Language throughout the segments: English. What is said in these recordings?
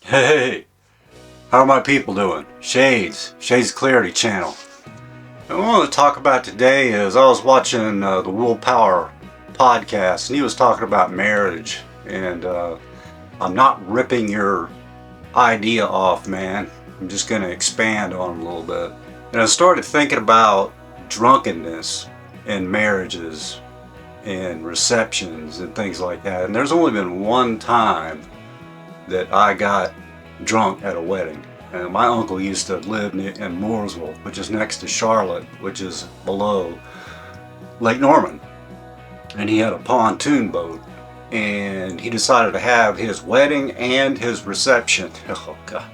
Hey, how are my people doing? Shades Clarity channel. And what I want to talk about today is I was watching the Willpower podcast, and he was talking about marriage, and I'm not ripping your idea off, man. I'm just going to expand on it a little bit. And I started thinking about drunkenness in marriages and receptions and things like that. And there's only been one time that I got drunk at a wedding. And my uncle used to live in Mooresville, which is next to Charlotte, which is below Lake Norman. And he had a pontoon boat, and he decided to have his wedding and his reception. Oh God,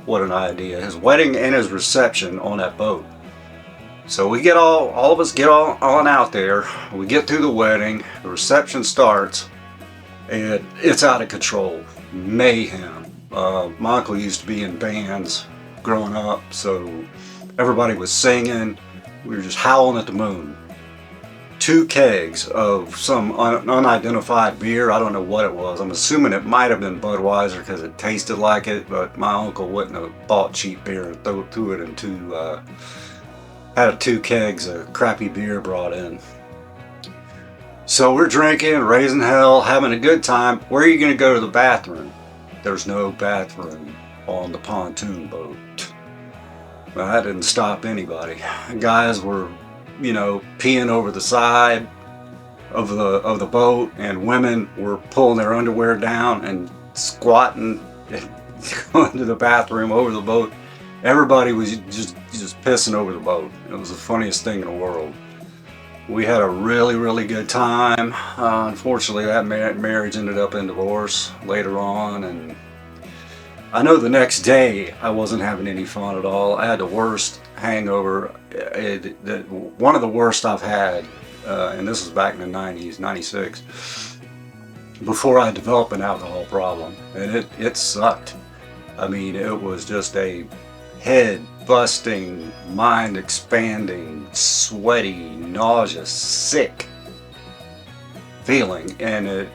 what an idea. His wedding and his reception on that boat. So we get all of us get on out there. We get through the wedding, the reception starts, and it's out of control. Mayhem. My uncle used to be in bands growing up, so everybody was singing. We were just howling at the moon. 2 kegs of some unidentified beer. I don't know what it was. I'm assuming it might have been Budweiser because it tasted like it, but my uncle wouldn't have bought cheap beer and threw it into had 2 kegs of crappy beer brought in. So we're drinking, raising hell, having a good time. Where are you going to go to the bathroom? There's no bathroom on the pontoon boat. Well, that didn't stop anybody. Guys were, peeing over the side of the boat, and women were pulling their underwear down and squatting and going to the bathroom over the boat. Everybody was just pissing over the boat. It was the funniest thing in the world. We had a really good time. Unfortunately, that marriage ended up in divorce later on, and I know the next day I wasn't having any fun at all. I had the worst hangover, one of the worst I've had, and this was back in the 90s, 96, before I developed an alcohol problem, and it sucked. I mean, it was just a head-busting, mind-expanding, sweaty, nauseous, sick feeling, and it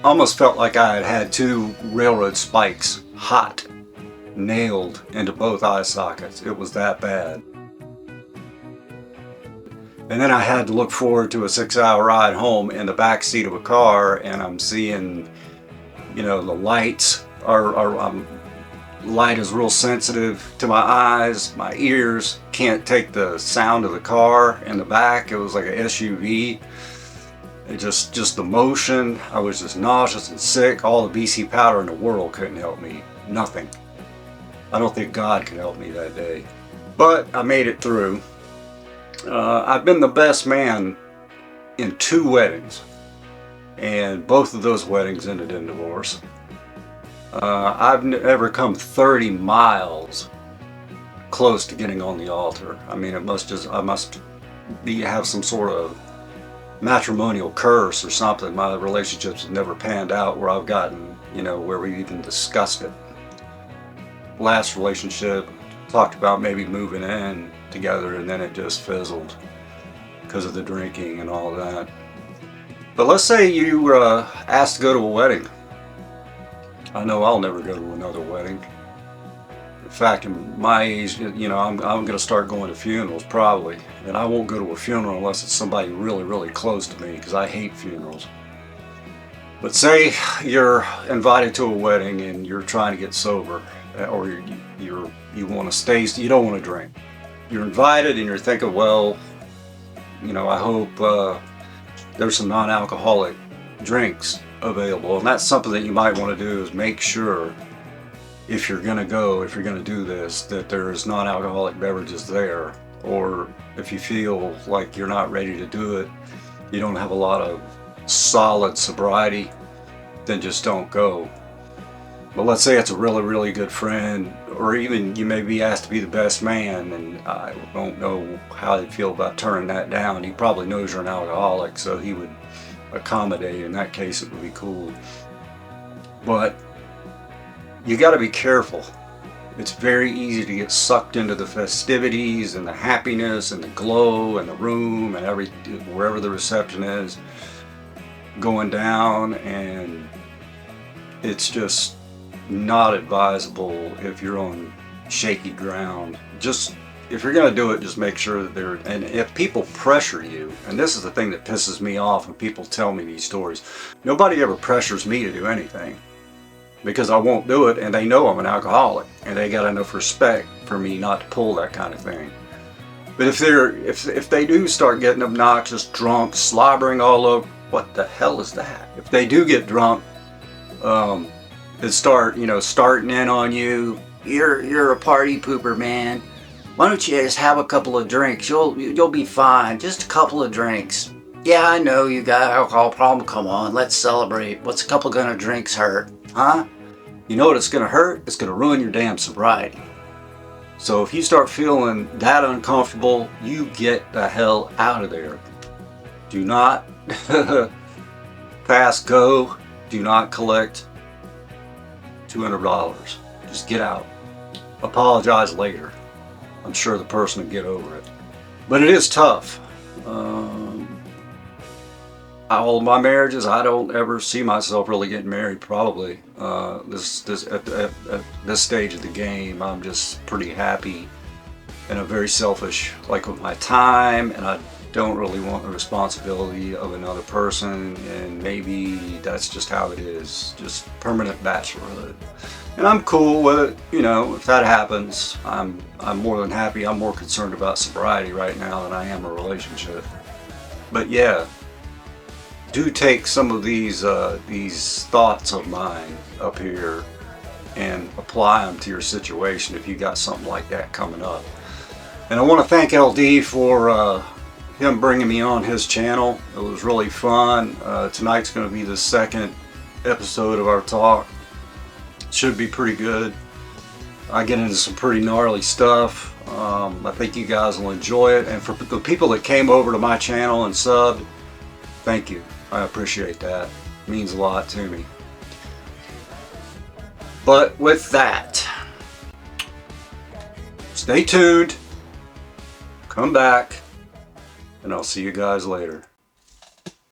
almost felt like I had 2 railroad spikes hot nailed into both eye sockets. It was that bad. And then I had to look forward to a 6-hour ride home in the back seat of a car, and I'm seeing, the lights light is real sensitive to my eyes, my ears can't take the sound of the car in the back. It was like a SUV. It just the motion. I was just nauseous and sick. All the BC powder in the world couldn't help me. Nothing. I don't think God could help me that day. But I made it through. I've been the best man in 2 weddings, and both of those weddings ended in divorce. I've never come 30 miles close to getting on the altar. I mean, I must have some sort of matrimonial curse or something. My relationships have never panned out where I've gotten, where we even discussed it. Last relationship, talked about maybe moving in together, and then it just fizzled because of the drinking and all that. But let's say you were asked to go to a wedding. I know I'll never go to another wedding. In fact, in my age, I'm going to start going to funerals probably. And I won't go to a funeral unless it's somebody really close to me, because I hate funerals. But say you're invited to a wedding and you're trying to get sober, or you want to stay, you don't want to drink. You're invited and you're thinking, well, I hope there's some non-alcoholic drinks available, and that's something that you might want to do, is make sure if you're going to do this, that there's non-alcoholic beverages there. Or if you feel like you're not ready to do it, you don't have a lot of solid sobriety, then just don't go. But let's say it's a really good friend, or even you may be asked to be the best man, and I don't know how he'd feel about turning that down. He probably knows you're an alcoholic, so he would accommodate. In that case, it would be cool. But you got to be careful. It's very easy to get sucked into the festivities and the happiness and the glow and the room and wherever the reception is going down, and it's just not advisable if you're on shaky ground. Just, if you're going to do it, just make sure that they're, and if people pressure you, and this is the thing that pisses me off when people tell me these stories, nobody ever pressures me to do anything, because I won't do it, and they know I'm an alcoholic, and they got enough respect for me not to pull that kind of thing. But if they do start getting obnoxious, drunk, slobbering all over, what the hell is that? If they do get drunk, and start, starting in on you, you're a party pooper, man. Why don't you just have a couple of drinks? You'll be fine. Just a couple of drinks. Yeah, I know you got an alcohol problem. Come on, let's celebrate. What's a couple of drinks hurt? Huh? You know what it's gonna hurt? It's gonna ruin your damn sobriety. So if you start feeling that uncomfortable, you get the hell out of there. Do not pass go. Do not collect $200. Just get out. Apologize later. I'm sure the person will get over it. But it is tough. All of my marriages, I don't ever see myself really getting married, probably. At this stage of the game, I'm just pretty happy, and I'm very selfish, like with my time, and I don't really want the responsibility of another person, and maybe that's just how it is, just permanent bachelorhood. And I'm cool with it, if that happens, I'm more than happy. I'm more concerned about sobriety right now than I am a relationship. But yeah, do take some of these thoughts of mine up here and apply them to your situation if you got something like that coming up. And I want to thank LD for him bringing me on his channel. It was really fun. Tonight's going to be the second episode of our talk. Should be pretty good. I get into some pretty gnarly stuff. I think you guys will enjoy it. And for the people that came over to my channel and subbed, thank you. I appreciate that. It means a lot to me. But with that, stay tuned. Come back. And I'll see you guys later.